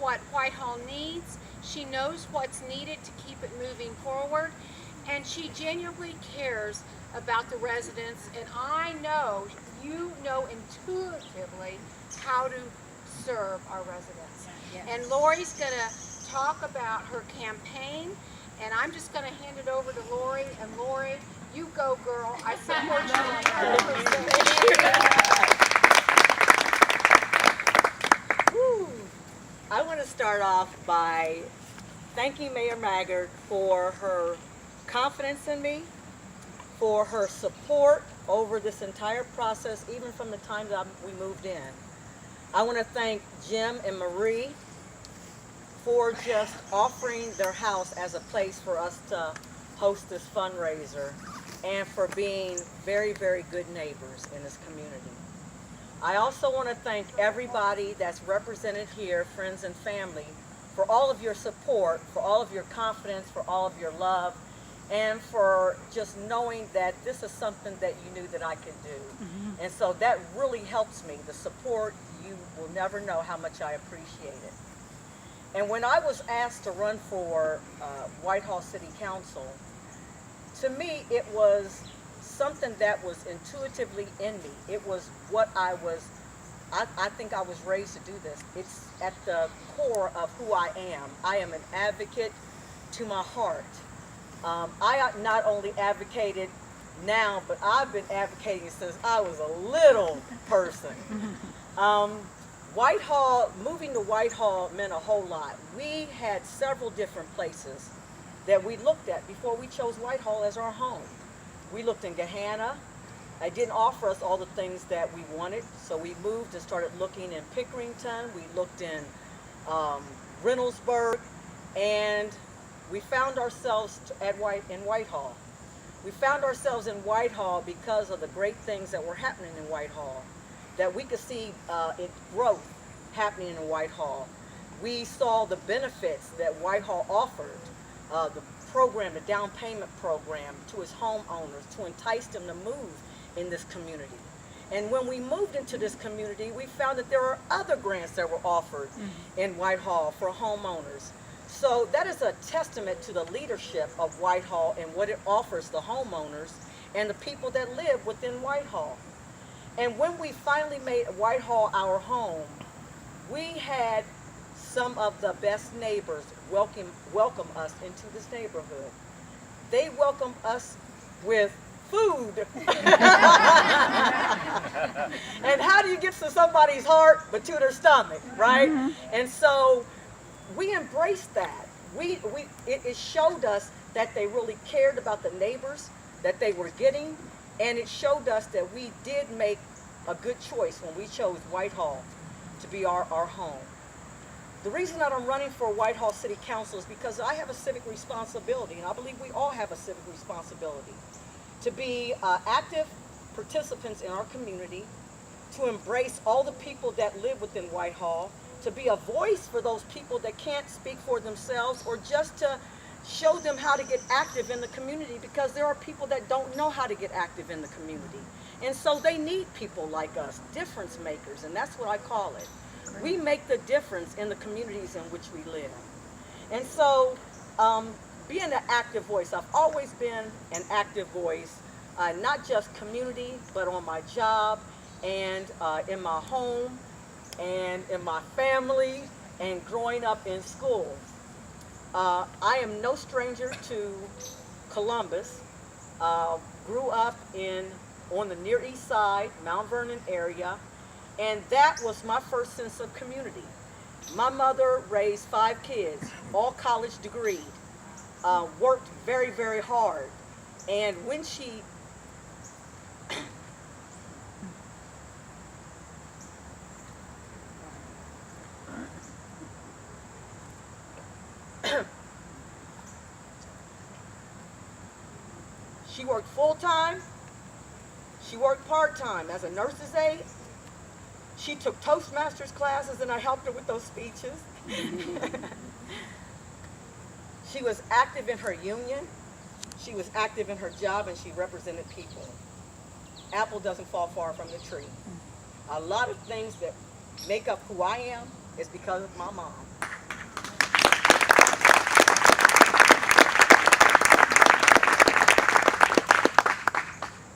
what Whitehall needs. She knows what's needed to keep it moving forward, and she genuinely cares about the residents, and I know you know intuitively how to serve our residents. Yes. And Lori's going to talk about her campaign, and I'm just going to hand it over to Lori. And Lori, you go, girl. I support you 100%. Woo. I want to start off by thanking Mayor Maggard for her confidence in me, for her support over this entire process, even from the time that we moved in. I want to thank Jim and Marie for just offering their house as a place for us to host this fundraiser, and for being very, very good neighbors in this community. I also want to thank everybody that's represented here, friends and family, for all of your support, for all of your confidence, for all of your love, and for just knowing that this is something that you knew that I could do. And so that really helps me. The support, you will never know how much I appreciate it. And when I was asked to run for Whitehall City Council, to me it was something that was intuitively in me. It was what I think I was raised to do this. It's at the core of who I am. I am an advocate to my heart. I not only advocated now, but I've been advocating since I was a little person. Whitehall, moving to Whitehall meant a whole lot. We had several different places that we looked at before we chose Whitehall as our home. We looked in Gahanna. It didn't offer us all the things that we wanted, so we moved and started looking in Pickerington. We looked in Reynoldsburg, and we found ourselves in Whitehall. We found ourselves in Whitehall because of the great things that were happening in Whitehall, that we could see growth happening in Whitehall. We saw the benefits that Whitehall offered, the program, the down payment program to its homeowners to entice them to move in this community. And when we moved into this community, we found that there are other grants that were offered in Whitehall for homeowners. So that is a testament to the leadership of Whitehall and what it offers the homeowners and the people that live within Whitehall. And when we finally made Whitehall our home, we had some of the best neighbors welcome us into this neighborhood. They welcomed us with food. And how do you get to somebody's heart but to their stomach, right? And so we embraced that. It showed us that they really cared about the neighbors that they were getting, and it showed us that we did make a good choice when we chose Whitehall to be our home. The reason that I'm running for Whitehall City Council is because I have a civic responsibility, and I believe we all have a civic responsibility, to be active participants in our community, to embrace all the people that live within Whitehall, to be a voice for those people that can't speak for themselves, or just to show them how to get active in the community, because there are people that don't know how to get active in the community. And so they need people like us, difference makers, and that's what I call it. We make the difference in the communities in which we live. And so being an active voice, I've always been an active voice, not just community, but on my job and in my home and in my family and growing up in school. I am no stranger to Columbus. Grew up on the Near East Side, Mount Vernon area, and that was my first sense of community. My mother raised 5 kids, all college degreed, worked very, very hard, and when she she worked full-time, she worked part-time as a nurse's aide. She took Toastmasters classes, and I helped her with those speeches. She was active in her union. She was active in her job, and she represented people. Apple doesn't fall far from the tree. A lot of things that make up who I am is because of my mom.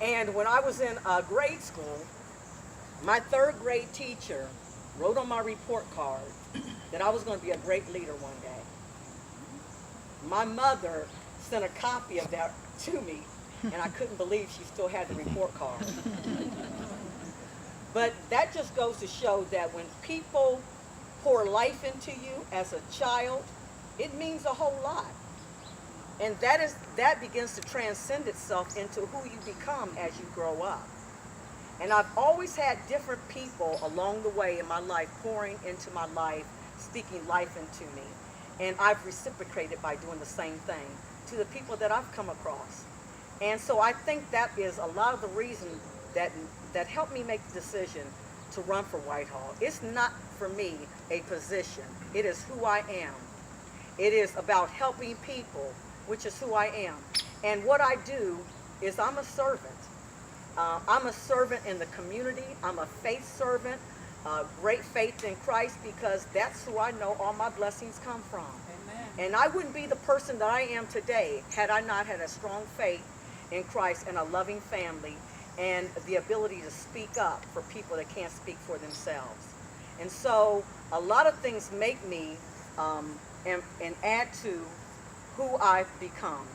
And when I was in grade school, my third grade teacher wrote on my report card that I was going to be a great leader one day. My mother sent a copy of that to me, and I couldn't believe she still had the report card. But that just goes to show that when people pour life into you as a child, it means a whole lot. And that begins to transcend itself into who you become as you grow up. And I've always had different people along the way in my life pouring into my life, speaking life into me. And I've reciprocated by doing the same thing to the people that I've come across. And so I think that is a lot of the reason that helped me make the decision to run for Whitehall. It's not for me a position. It is who I am. It is about helping people, which is who I am. And what I do is I'm a servant. I'm a servant in the community. I'm a faith servant, great faith in Christ, because that's who I know all my blessings come from. Amen. And I wouldn't be the person that I am today had I not had a strong faith in Christ and a loving family and the ability to speak up for people that can't speak for themselves. And so a lot of things make me and add to who I've become.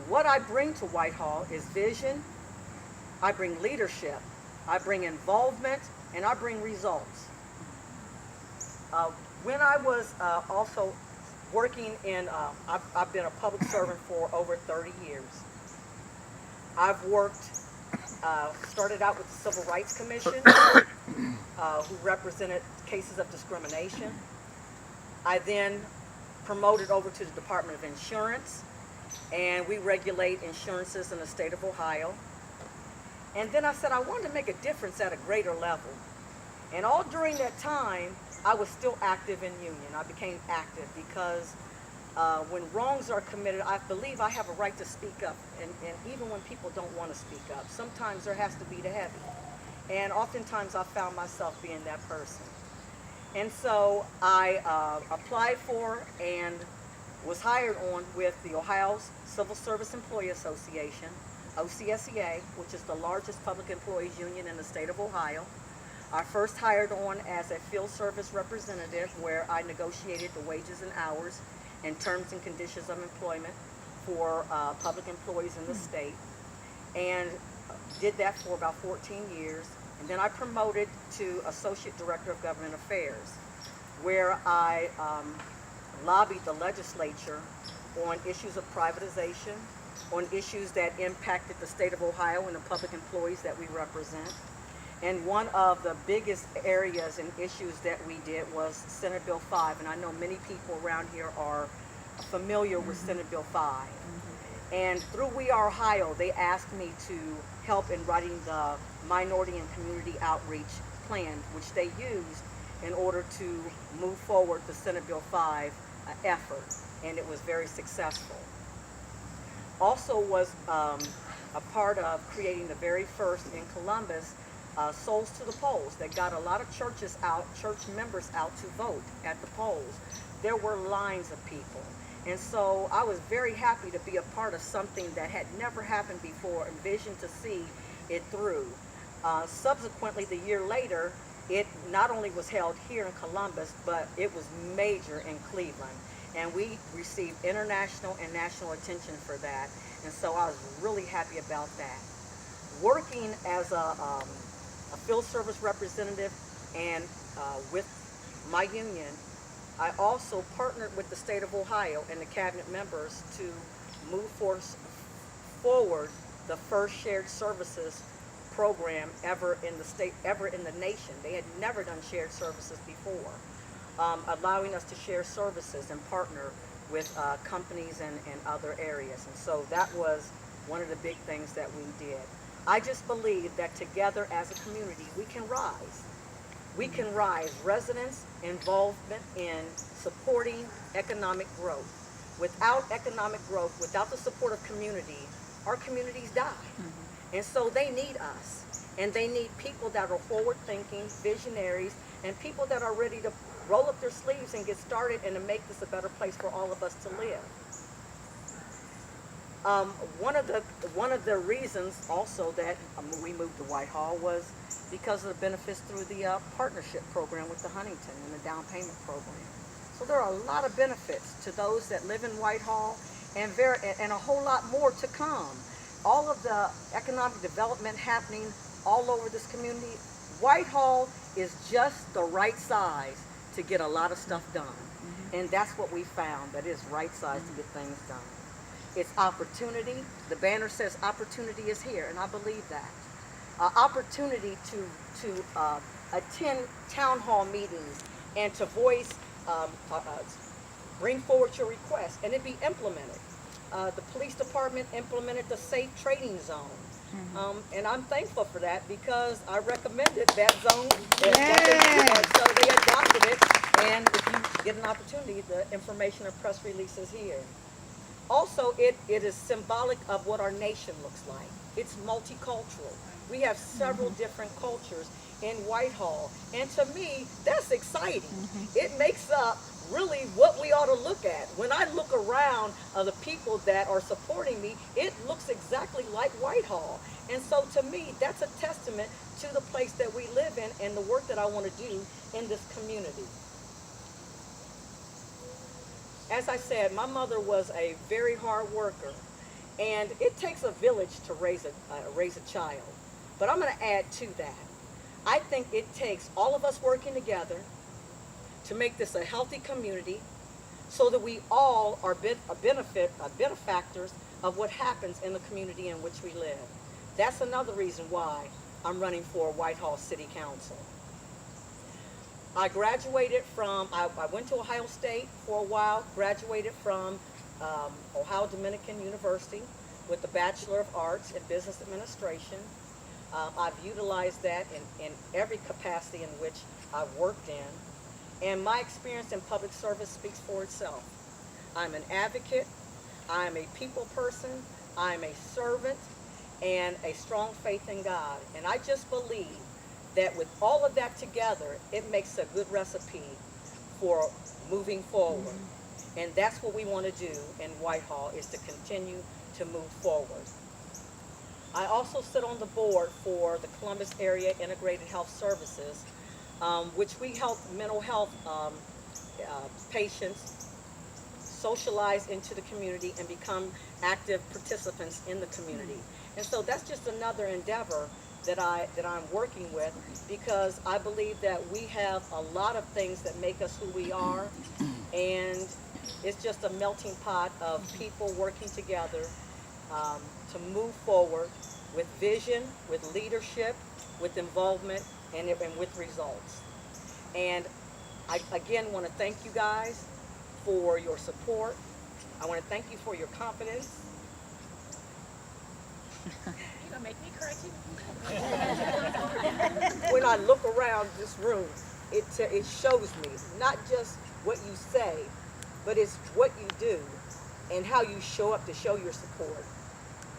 What I bring to Whitehall is vision. I bring leadership, I bring involvement, and I bring results. When I was also working in, I've been a public servant for over 30 years. I've worked, started out with the Civil Rights Commission, who represented cases of discrimination. I then promoted over to the Department of Insurance, and we regulate insurances in the state of Ohio. And then I said I wanted to make a difference at a greater level. And all during that time, I was still active in union. I became active because when wrongs are committed, I believe I have a right to speak up. And even when people don't want to speak up, sometimes there has to be the heavy. And oftentimes I found myself being that person. And so I applied for and was hired on with the Ohio Civil Service Employee Association, OCSEA, which is the largest public employees union in the state of Ohio. I first hired on as a field service representative, where I negotiated the wages and hours and terms and conditions of employment for public employees in the state, and did that for about 14 years. And then I promoted to Associate Director of Government Affairs, where I lobbied the legislature on issues of privatization, on issues that impacted the state of Ohio and the public employees that we represent. And one of the biggest areas and issues that we did was Senate Bill 5. And I know many people around here are familiar with Senate Bill 5. And through We Are Ohio, they asked me to help in writing the Minority and Community Outreach Plan, which they used in order to move forward the Senate Bill 5 effort. And it was very successful. Also was a part of creating the very first in Columbus Souls to the Polls that got a lot of churches out, church members out to vote at the polls. There were lines of people. And so I was very happy to be a part of something that had never happened before and vision to see it through. Subsequently, the year later, it not only was held here in Columbus, but it was major in Cleveland. And we received international and national attention for that. And so I was really happy about that. Working as a field service representative and with my union, I also partnered with the state of Ohio and the cabinet members to move forward the first shared services program ever in the state, ever in the nation. They had never done shared services before. Allowing us to share services and partner with companies and other areas. And so that was one of the big things that we did. I just believe that together as a community, we can rise. We can rise. Residents' involvement in supporting economic growth. Without economic growth, without the support of community, our communities die. Mm-hmm. And so they need us. And they need people that are forward-thinking, visionaries, and people that are ready to roll up their sleeves and get started and to make this a better place for all of us to live. Um, one of the reasons also that we moved to Whitehall was because of the benefits through the partnership program with the Huntington and the down payment program. So there are a lot of benefits to those that live in Whitehall, and a whole lot more to come. All of the economic development happening all over this community. Whitehall is just the right size to get a lot of stuff done. And that's what we found, that it's right size to get things done. It's opportunity. The banner says opportunity is here, and I believe that. Opportunity to attend town hall meetings and to voice, bring forward your requests, and it be implemented. The police department implemented the safe trading zone. And I'm thankful for that because I recommended that zone. So they adopted it. And if you get an opportunity, the information and press release is here. Also, it is symbolic of what our nation looks like. It's multicultural. We have several different cultures in Whitehall. And to me, that's exciting. It makes up really what we ought to look at. When I look around the people that are supporting me, it looks exactly like Whitehall. And so to me, that's a testament to the place that we live in and the work that I want to do in this community. As I said, my mother was a very hard worker, and it takes a village to raise a child. But I'm going to add to that. I think it takes all of us working together to make this a healthy community so that we all are benefactors of what happens in the community in which we live. That's another reason why I'm running for Whitehall City Council. I graduated from, I went to Ohio State for a while, graduated from Ohio Dominican University with a Bachelor of Arts in Business Administration. I've utilized that in every capacity in which I've worked in. And my experience in public service speaks for itself. I'm an advocate, I'm a people person, I'm a servant, and a strong faith in God. And I just believe that with all of that together, it makes a good recipe for moving forward. And that's what we want to do in Whitehall, is to continue to move forward. I also sit on the board for the Columbus Area Integrated Health Services, which we help mental health patients socialize into the community and become active participants in the community. And so that's just another endeavor that I'm working with, because I believe that we have a lot of things that make us who we are, and it's just a melting pot of people working together to move forward with vision, with leadership, with involvement, and with results. And I again want to thank you guys for your support. I want to thank you for your confidence. You're gonna make me cry too. When I look around this room, it shows me not just what you say, but it's what you do and how you show up to show your support.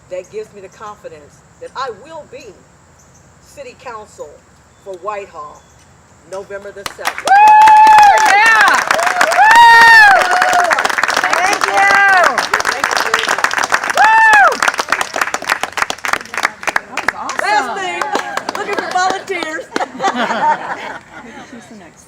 That gives me the confidence that I will be City Council for Whitehall, November the 7th. Woo! Yeah! Woo! Thank you! Thank you very much. Woo! That was awesome. Last thing, looking for volunteers. Who's the next?